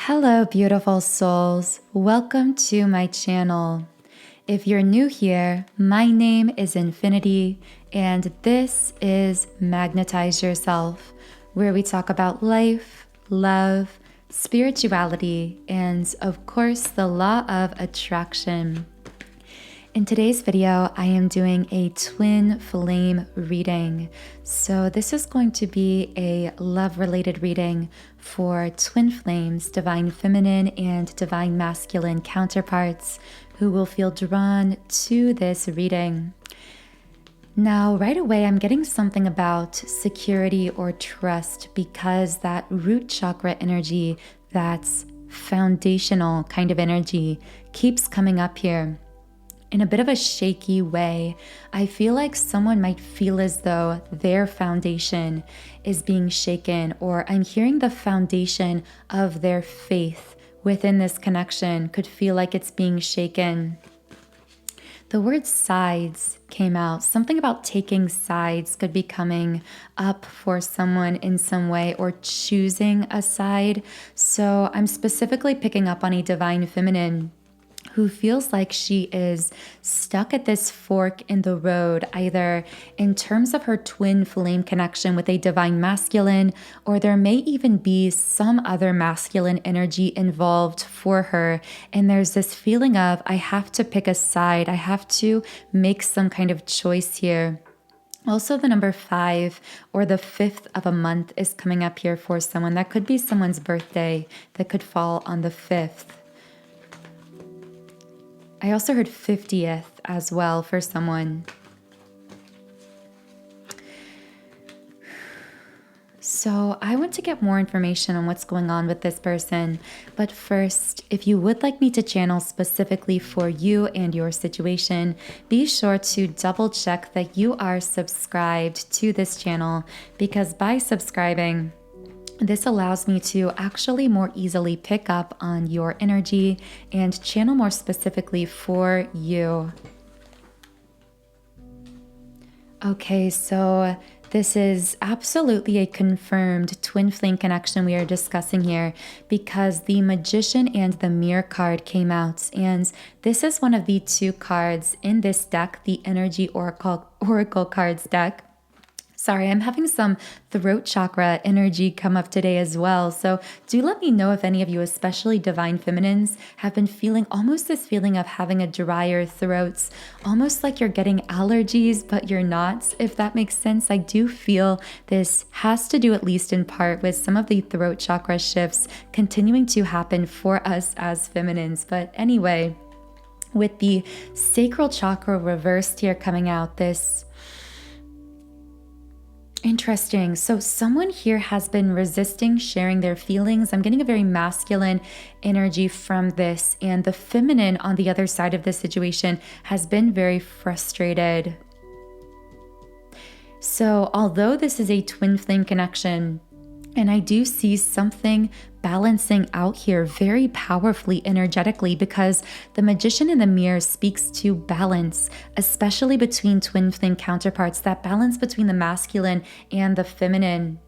Hello, beautiful souls. Welcome to my channel. If you're new here, my name is Infinity, and this is Magnetize Yourself, where we talk about life, love, spirituality, and of course, the law of attraction. In today's video, I am doing a twin flame reading. So this is going to be a love-related reading for twin flames, divine feminine and divine masculine counterparts who will feel drawn to this reading. Now, right away, I'm getting something about security or trust because that root chakra energy, that's foundational kind of energy, keeps coming up here. In a bit of a shaky way, I feel like someone might feel as though their foundation is being shaken, or I'm hearing the foundation of their faith within this connection could feel like it's being shaken. The word sides came out. Something about taking sides could be coming up for someone in some way, or choosing a side. So I'm specifically picking up on a divine feminine who feels like she is stuck at this fork in the road, either in terms of her twin flame connection with a divine masculine, or there may even be some other masculine energy involved for her. And there's this feeling of, I have to pick a side. I have to make some kind of choice here. Also, the number 5 or the 5th of a month is coming up here for someone. That could be someone's birthday that could fall on the 5th. I also heard 50th as well for someone. So I want to get more information on what's going on with this person. But first, if you would like me to channel specifically for you and your situation, be sure to double check that you are subscribed to this channel, because by subscribing, this allows me to actually more easily pick up on your energy and channel more specifically for you. Okay, so this is absolutely a confirmed twin flame connection we are discussing here, because the Magician and the Mirror card came out, and this is one of the 2 cards in this deck, the Energy Oracle cards deck. Sorry, I'm having some throat chakra energy come up today as well. So do let me know if any of you, especially divine feminines, have been feeling almost this feeling of having a drier throat, almost like you're getting allergies, but you're not, if that makes sense. I do feel this has to do, at least in part, with some of the throat chakra shifts continuing to happen for us as feminines. But anyway, with the sacral chakra reversed here coming out, this interesting. So someone here has been resisting sharing their feelings. I'm getting a very masculine energy from this, and the feminine on the other side of this situation has been very frustrated. So although this is a twin flame connection, and I do see something balancing out here very powerfully energetically, because the Magician in the Mirror speaks to balance, especially between twin flame counterparts, that balance between the masculine and the feminine.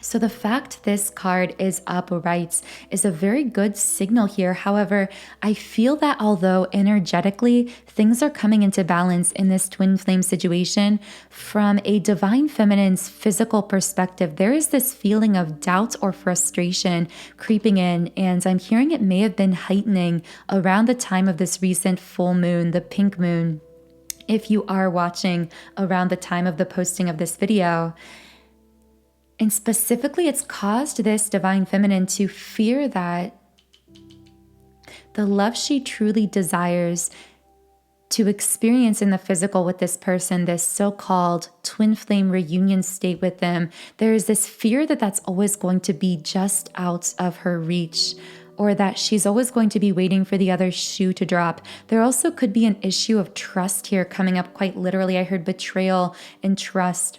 So the fact this card is upright is a very good signal here. However, I feel that although energetically things are coming into balance in this twin flame situation, from a divine feminine's physical perspective, there is this feeling of doubt or frustration creeping in, and I'm hearing it may have been heightening around the time of this recent full moon, the pink moon, if you are watching around the time of the posting of this video. And specifically, it's caused this divine feminine to fear that the love she truly desires to experience in the physical with this person, this so-called twin flame reunion state with them, there is this fear that that's always going to be just out of her reach, or that she's always going to be waiting for the other shoe to drop. There also could be an issue of trust here coming up quite literally. I heard betrayal and trust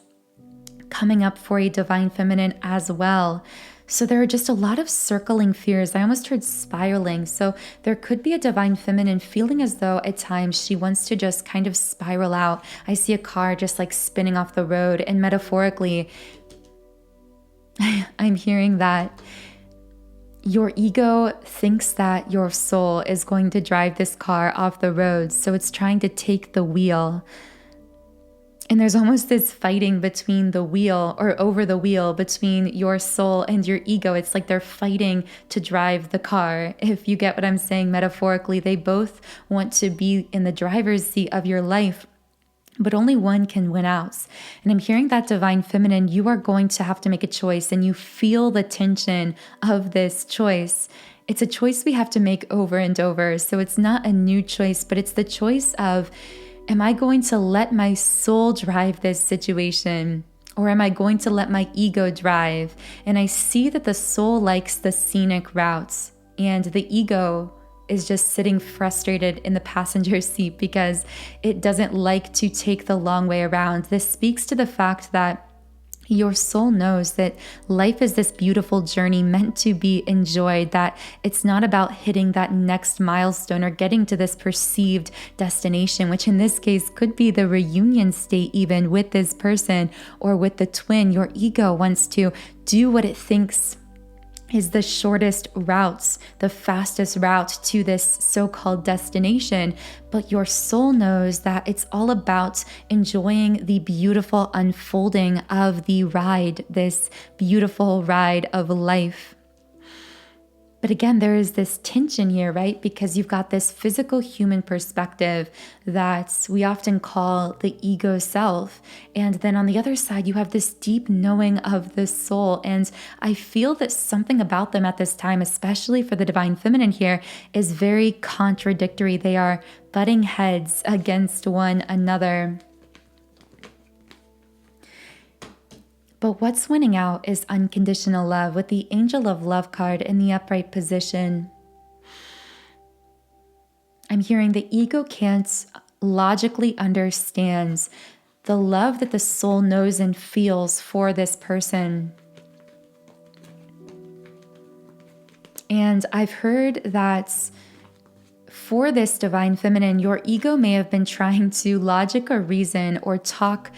coming up for a divine feminine as well. So there are just a lot of circling fears. I almost heard spiraling. So there could be a divine feminine feeling as though at times she wants to just kind of spiral out. I see a car just like spinning off the road, and metaphorically, I'm hearing that your ego thinks that your soul is going to drive this car off the road, so it's trying to take the wheel. And there's almost this fighting between the wheel or over the wheel between your soul and your ego. It's like they're fighting to drive the car. If you get what I'm saying metaphorically, they both want to be in the driver's seat of your life, but only one can win out. And I'm hearing that divine feminine, you are going to have to make a choice, and you feel the tension of this choice. It's a choice we have to make over and over. So it's not a new choice, but it's the choice of, am I going to let my soul drive this situation, or am I going to let my ego drive? And I see that the soul likes the scenic routes, and the ego is just sitting frustrated in the passenger seat because it doesn't like to take the long way around. This speaks to the fact that your soul knows that life is this beautiful journey meant to be enjoyed, that it's not about hitting that next milestone or getting to this perceived destination, which in this case could be the reunion state even with this person or with the twin. Your ego wants to do what it thinks is the shortest routes, the fastest route to this so-called destination. But your soul knows that it's all about enjoying the beautiful unfolding of the ride, this beautiful ride of life. But again, there is this tension here, right? Because you've got this physical human perspective that we often call the ego self. And then on the other side, you have this deep knowing of the soul. And I feel that something about them at this time, especially for the divine feminine here, is very contradictory. They are butting heads against one another. But what's winning out is unconditional love with the Angel of Love card in the upright position. I'm hearing the ego can't logically understand the love that the soul knows and feels for this person. And I've heard that for this divine feminine, your ego may have been trying to logic or reason or talk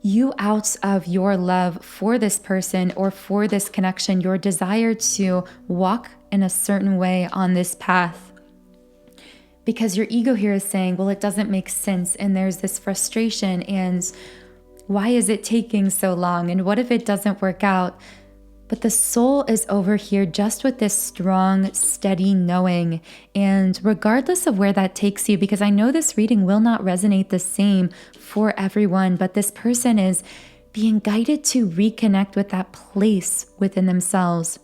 you out of your love for this person or for this connection, your desire to walk in a certain way on this path. Because your ego here is saying, well, it doesn't make sense, and there's this frustration, and why is it taking so long, and what if it doesn't work out? But the soul is over here just with this strong, steady knowing. And regardless of where that takes you, because I know this reading will not resonate the same for everyone, but this person is being guided to reconnect with that place within themselves,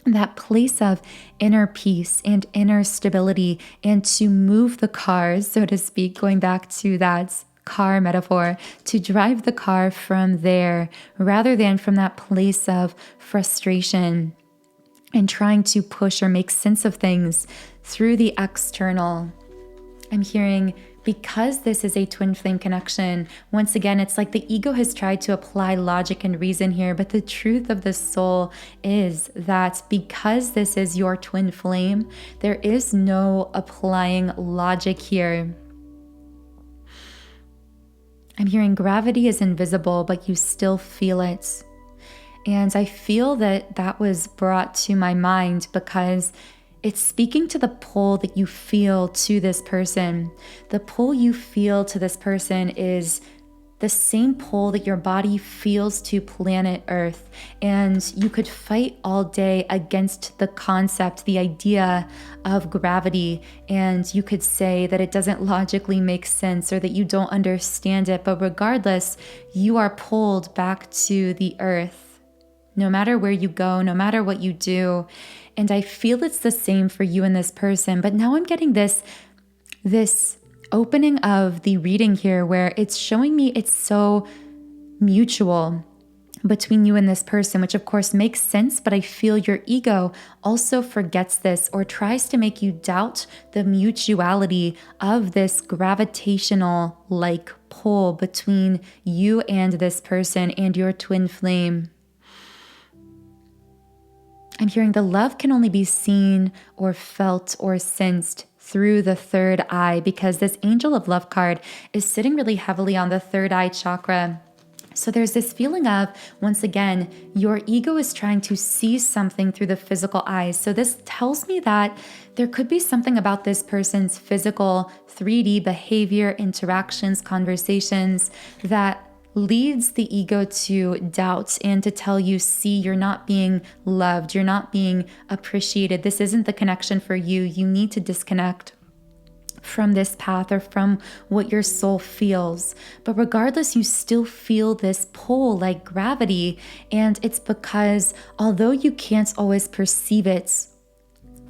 that place of inner peace and inner stability, and to move the car, so to speak, going back to that car metaphor, to drive the car from there rather than from that place of frustration and trying to push or make sense of things through the external. I'm hearing, because this is a twin flame connection, once again, it's like the ego has tried to apply logic and reason here, but the truth of the soul is that because this is your twin flame, there is no applying logic here. I'm hearing gravity is invisible, but you still feel it. And I feel that that was brought to my mind because it's speaking to the pull that you feel to this person. The pull you feel to this person is the same pull that your body feels to planet Earth. And you could fight all day against the concept, the idea of gravity. And you could say that it doesn't logically make sense or that you don't understand it. But regardless, you are pulled back to the earth, no matter where you go, no matter what you do. And I feel it's the same for you and this person. But now I'm getting this opening of the reading here where it's showing me it's so mutual between you and this person, which of course makes sense, but I feel your ego also forgets this or tries to make you doubt the mutuality of this gravitational like pull between you and this person and your twin flame. I'm hearing the love can only be seen or felt or sensed through the third eye, because this Angel of Love card is sitting really heavily on the third eye chakra. So there's this feeling of, once again, your ego is trying to see something through the physical eyes. So this tells me that there could be something about this person's physical 3D behavior, interactions, conversations that leads the ego to doubt and to tell you, see, you're not being loved, you're not being appreciated. This isn't the connection for you. You need to disconnect from this path or from what your soul feels. But regardless, you still feel this pull like gravity. And it's because although you can't always perceive it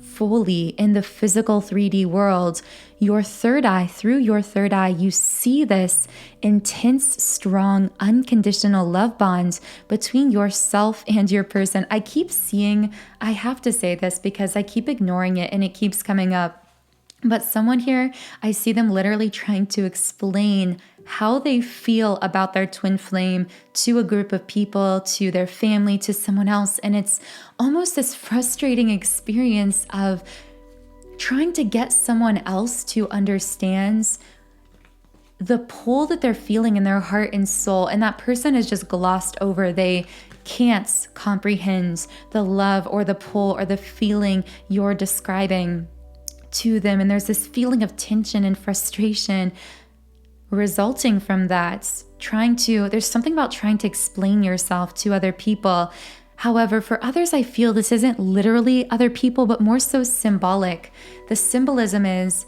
fully in the physical 3D world, your third eye, through your third eye, you see this intense, strong, unconditional love bond between yourself and your person. I keep seeing, I have to say this because I keep ignoring it and it keeps coming up. But someone here, I see them literally trying to explain how they feel about their twin flame to a group of people, to their family, to someone else. And it's almost this frustrating experience of trying to get someone else to understand the pull that they're feeling in their heart and soul. And that person is just glossed over. They can't comprehend the love or the pull or the feeling you're describing to them. And there's this feeling of tension and frustration resulting from that. There's something about trying to explain yourself to other people. However, for others, I feel this isn't literally other people, but more so symbolic. The symbolism is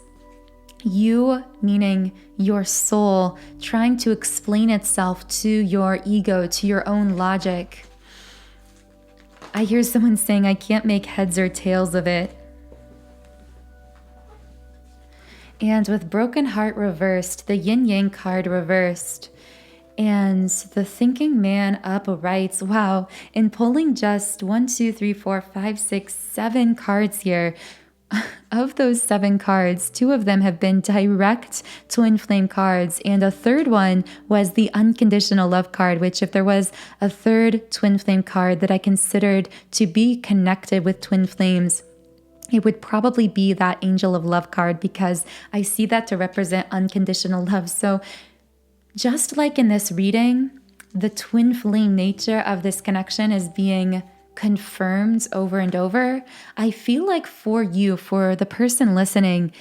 you, meaning your soul, trying to explain itself to your ego, to your own logic. I hear someone saying, I can't make heads or tails of it. And with broken heart reversed, the yin yang card reversed, and the thinking man upright. Wow. In pulling just 1, 2, 3, 4, 5, 6, 7 cards here, of those 7 cards, 2 of them have been direct twin flame cards, and a third one was the unconditional love card, which if there was a third twin flame card that I considered to be connected with twin flames, it would probably be that angel of love card, because I see that to represent unconditional love. So just like in this reading, the twin flame nature of this connection is being confirmed over and over. I feel like for you, for the person listening,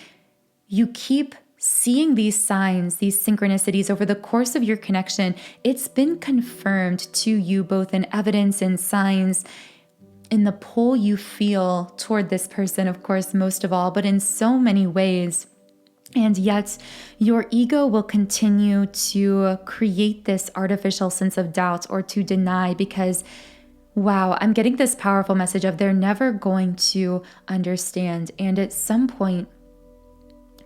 you keep seeing these signs, these synchronicities over the course of your connection. It's been confirmed to you both in evidence and signs, in the pull you feel toward this person, of course, most of all, but in so many ways. And yet your ego will continue to create this artificial sense of doubt or to deny, because, wow, I'm getting this powerful message of they're never going to understand. And at some point,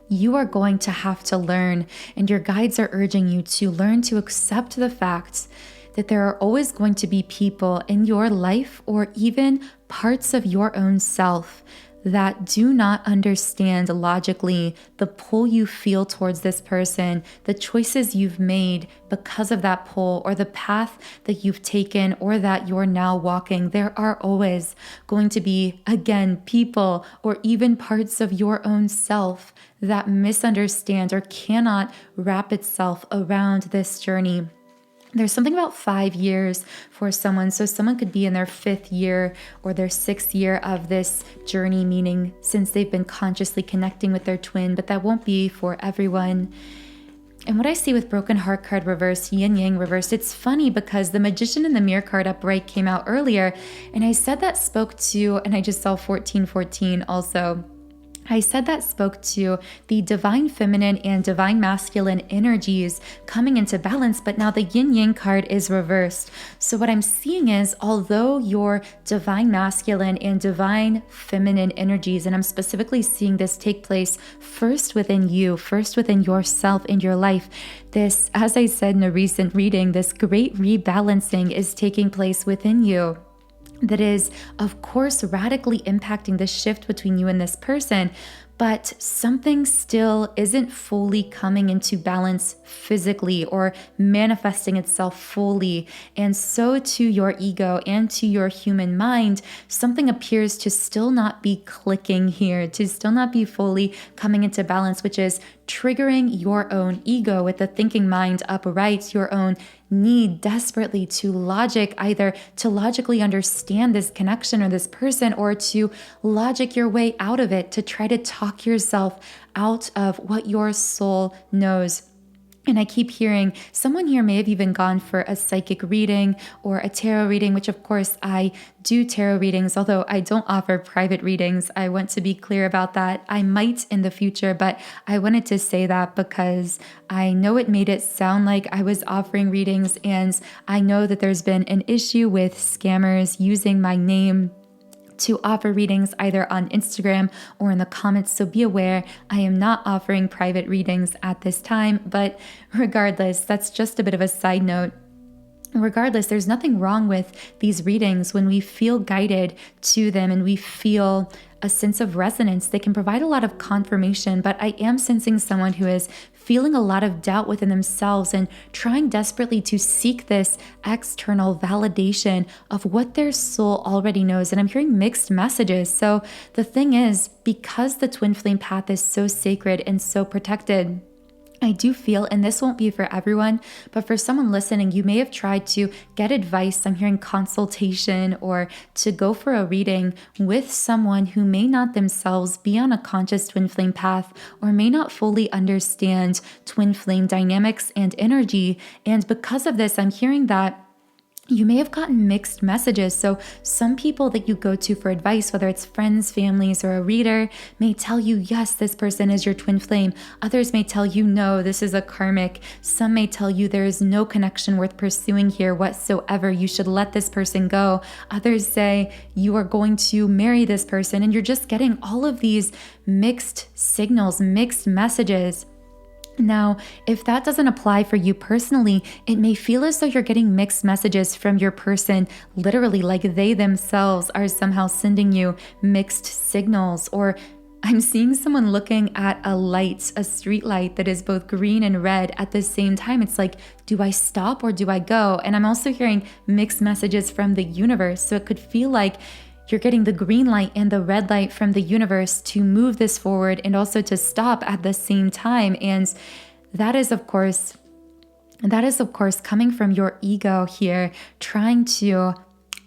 you are going to have to learn, and your guides are urging you to learn to accept the fact that there are always going to be people in your life or even parts of your own self that do not understand logically the pull you feel towards this person, the choices you've made because of that pull, or the path that you've taken or that you're now walking. There are always going to be, again, people or even parts of your own self that misunderstand or cannot wrap itself around this journey. There's something about 5 years for someone. So someone could be in their 5th year or their 6th year of this journey, meaning since they've been consciously connecting with their twin, but that won't be for everyone. And what I see with broken heart card reversed, yin yang reversed, it's funny because the magician and the mirror card upright came out earlier, and I said that spoke to, and I just saw 1414 also. I said that spoke to the divine feminine and divine masculine energies coming into balance, but now the yin yang card is reversed. So what I'm seeing is, although your divine masculine and divine feminine energies, and I'm specifically seeing this take place first within you, first within yourself in your life, this, as I said in a recent reading, this great rebalancing is taking place within you. That is, of course, radically impacting the shift between you and this person. but something still isn't fully coming into balance physically or manifesting itself fully. And so to your ego and to your human mind, something appears to still not be clicking here, to still not be fully coming into balance, which is triggering your own ego with the thinking mind upright, your own need desperately to logic, either to logically understand this connection or this person, or to logic your way out of it, to try to talk yourself out of what your soul knows. And I keep hearing someone here may have even gone for a psychic reading or a tarot reading, which of course I do tarot readings, although I don't offer private readings. I want to be clear about that. I might in the future, but I wanted to say that because I know it made it sound like I was offering readings, and I know that there's been an issue with scammers using my name to offer readings either on Instagram or in the comments. So be aware, I am not offering private readings at this time, but regardless, that's just a bit of a side note. Regardless, there's nothing wrong with these readings when we feel guided to them and we feel a sense of resonance. They can provide a lot of confirmation, but I am sensing someone who is feeling a lot of doubt within themselves and trying desperately to seek this external validation of what their soul already knows. And I'm hearing mixed messages. So the thing is, because the twin flame path is so sacred and so protected, I do feel, and this won't be for everyone, but for someone listening, you may have tried to get advice. I'm hearing consultation, or to go for a reading with someone who may not themselves be on a conscious twin flame path, or may not fully understand twin flame dynamics and energy. And because of this, I'm hearing that you may have gotten mixed messages. So some people that you go to for advice, whether it's friends, families, or a reader, may tell you, yes, this person is your twin flame. Others may tell you, no, this is a karmic. Some may tell you there is no connection worth pursuing here whatsoever. You should let this person go. Others say you are going to marry this person, and you're just getting all of these mixed signals, mixed messages. Now, if that doesn't apply for you personally, it may feel as though you're getting mixed messages from your person, literally like they themselves are somehow sending you mixed signals. Or I'm seeing someone looking at a light, a street light that is both green and red at the same time. It's like, do I stop or do I go? And I'm also hearing mixed messages from the universe. So it could feel like you're getting the green light and the red light from the universe to move this forward and also to stop at the same time. And that is of course coming from your ego here, trying to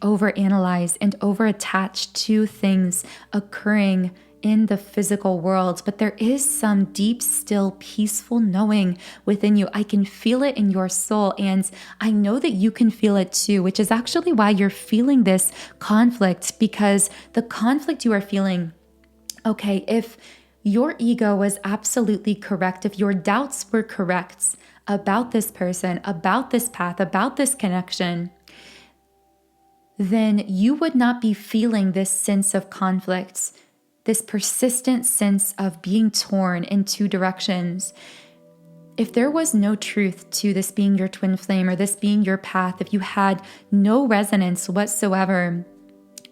overanalyze and overattach to things occurring in the physical world. But there is some deep, still, peaceful knowing within you. I can feel it in your soul, and I know that you can feel it too, which is actually why you're feeling this conflict, because the conflict you are feeling, okay, if your ego was absolutely correct, if your doubts were correct about this person, about this path, about this connection, then you would not be feeling this sense of conflict, this persistent sense of being torn in two directions. If there was no truth to this being your twin flame or this being your path, if you had no resonance whatsoever,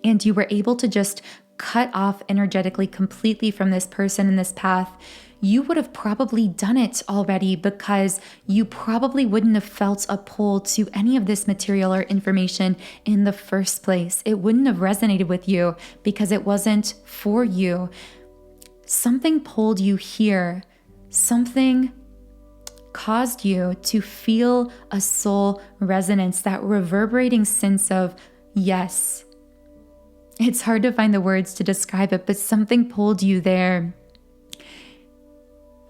and you were able to just cut off energetically completely from this person and this path, you would have probably done it already, because you probably wouldn't have felt a pull to any of this material or information in the first place. It wouldn't have resonated with you because it wasn't for you. Something pulled you here. Something caused you to feel a soul resonance, that reverberating sense of yes. It's hard to find the words to describe it, but something pulled you there.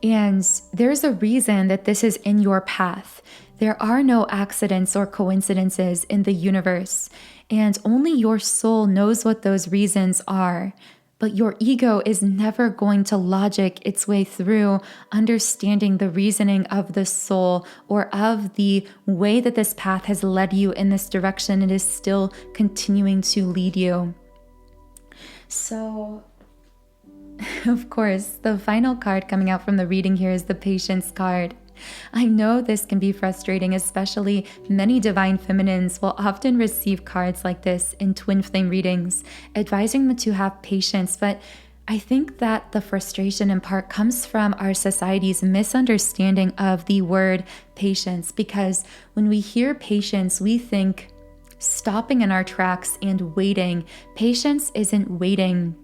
And there's a reason that this is in your path. There are no accidents or coincidences in the universe, and only your soul knows what those reasons are. But your ego is never going to logic its way through understanding the reasoning of the soul or of the way that this path has led you in this direction. It is still continuing to lead you. So, of course, the final card coming out from the reading here is the Patience card. I know this can be frustrating, especially many divine feminines will often receive cards like this in twin flame readings, advising them to have patience. But I think that the frustration in part comes from our society's misunderstanding of the word patience, because when we hear patience, we think stopping in our tracks and waiting. Patience isn't waiting.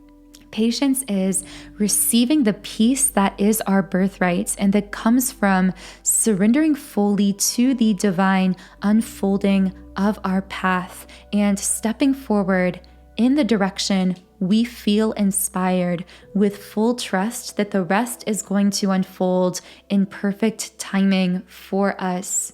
Patience is receiving the peace that is our birthright and that comes from surrendering fully to the divine unfolding of our path and stepping forward in the direction we feel inspired, with full trust that the rest is going to unfold in perfect timing for us.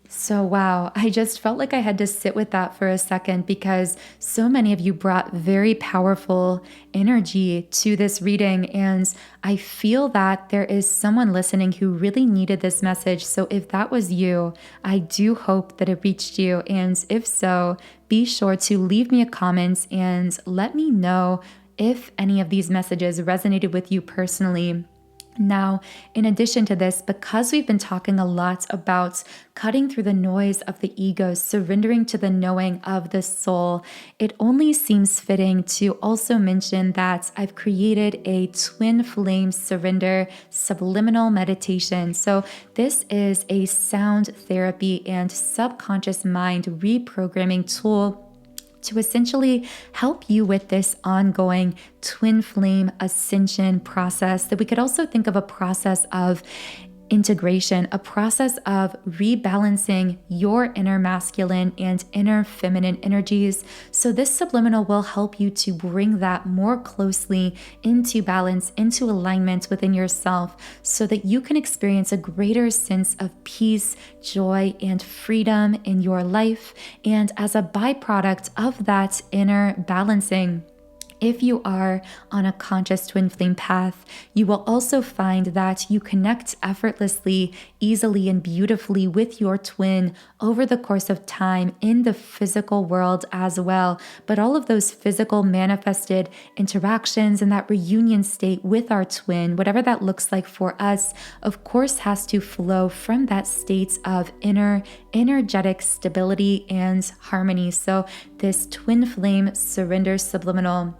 So wow, I just felt like I had to sit with that for a second, because so many of you brought very powerful energy to this reading, and I feel that there is someone listening who really needed this message. So if that was you, I do hope that it reached you, and if so, be sure to leave me a comment and let me know if any of these messages resonated with you personally. Now, in addition to this, because we've been talking a lot about cutting through the noise of the ego, surrendering to the knowing of the soul, it only seems fitting to also mention that I've created a twin flame surrender subliminal meditation. So this is a sound therapy and subconscious mind reprogramming tool to essentially help you with this ongoing twin flame ascension process, that we could also think of a process of integration, a process of rebalancing your inner masculine and inner feminine energies. So this subliminal will help you to bring that more closely into balance, into alignment within yourself, so that you can experience a greater sense of peace, joy, and freedom in your life. And as a byproduct of that inner balancing, if you are on a conscious twin flame path, you will also find that you connect effortlessly, easily, and beautifully with your twin over the course of time in the physical world as well. But all of those physical manifested interactions and that reunion state with our twin, whatever that looks like for us, of course has to flow from that state of energetic stability and harmony. So this twin flame surrender subliminal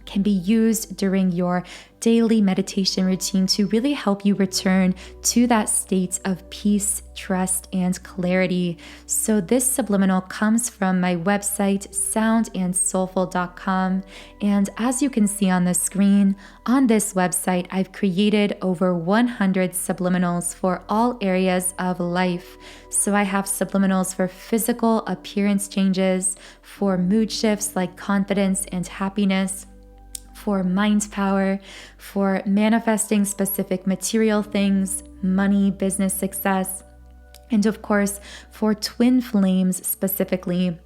can be used during your daily meditation routine to really help you return to that state of peace, trust, and clarity. So this subliminal comes from my website, soundandsoulful.com. And as you can see on the screen, on this website, I've created over 100 subliminals for all areas of life. So I have subliminals for physical appearance changes, for mood shifts like confidence and happiness, for mind power, for manifesting specific material things, money, business success, and of course, for twin flames specifically.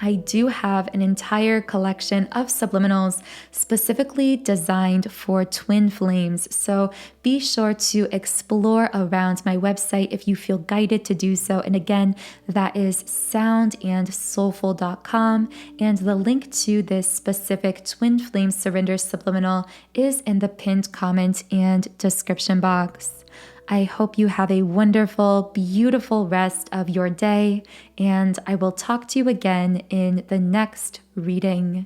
I do have an entire collection of subliminals specifically designed for twin flames. So be sure to explore around my website if you feel guided to do so. And again, that is soundandsoulful.com. And the link to this specific twin flame surrender subliminal is in the pinned comment and description box. I hope you have a wonderful, beautiful rest of your day, and I will talk to you again in the next reading.